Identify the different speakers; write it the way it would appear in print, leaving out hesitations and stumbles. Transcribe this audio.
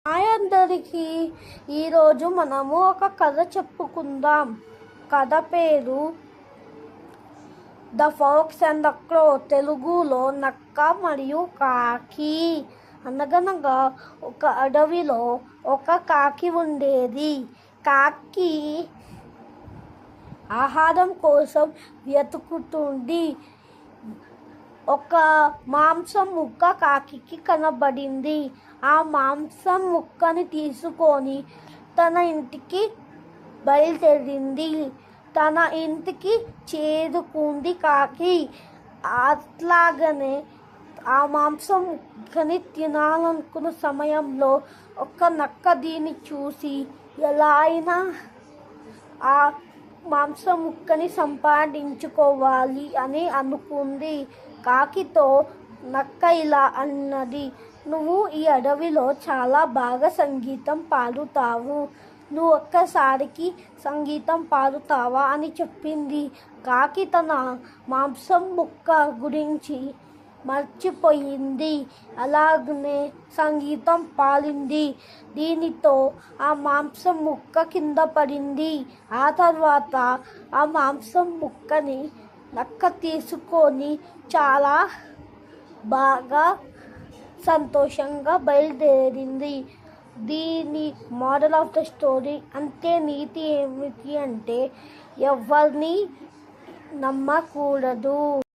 Speaker 1: Hi అందరికీ. ఈరోజు మనము ఒక కథ చెప్పుకుందాం. కథ పేరు the fox and the crow. తెలుగులో నక్క మరియు కాకి. అనగనగా ఒక అడవిలో ఒక కాకి ఉండేది. కాకి ఆహారం కోసం వెతుకుతుంది. ఒక మాంసం ముక్క కాకికి కనబడింది. ఆ మాంసం ముక్కని తీసుకొని తన ఇంటికి బయలుదేరింది. తన ఇంటికి చేరుకుంది కాకి. అట్లాగనే ఆ మాంసం ముక్కని తినాలనుకున్న సమయంలో ఒక నక్క దీన్ని చూసి ఎలా అయినా ఆ మాంసం ముక్కని సంపాదించుకోవాలి అని అనుకుంది. కాకితో నక్క ఇలా అన్నది, నువ్వు ఈ అడవిలో చాలా బాగా సంగీతం పాడుతావు, నువ్వు ఒక్కసారికి సంగీతం పాడుతావా అని చెప్పింది. కాకి తన మాంసం ముక్క గురించి మర్చిపోయింది. అలాగనే సంగీతం పాడింది. దీనితో ఆ మాంసం ముక్క కింద పడింది. ఆ తర్వాత ఆ మాంసం ముక్కని నక్క తీసుకొని చాలా బాగా సంతోషంగా బయలుదేరింది. దీని మోరల్ ఆఫ్ ద స్టోరీ అంటే నీతి ఏమిటి అంటే ఎవరిని నమ్మకూడదు.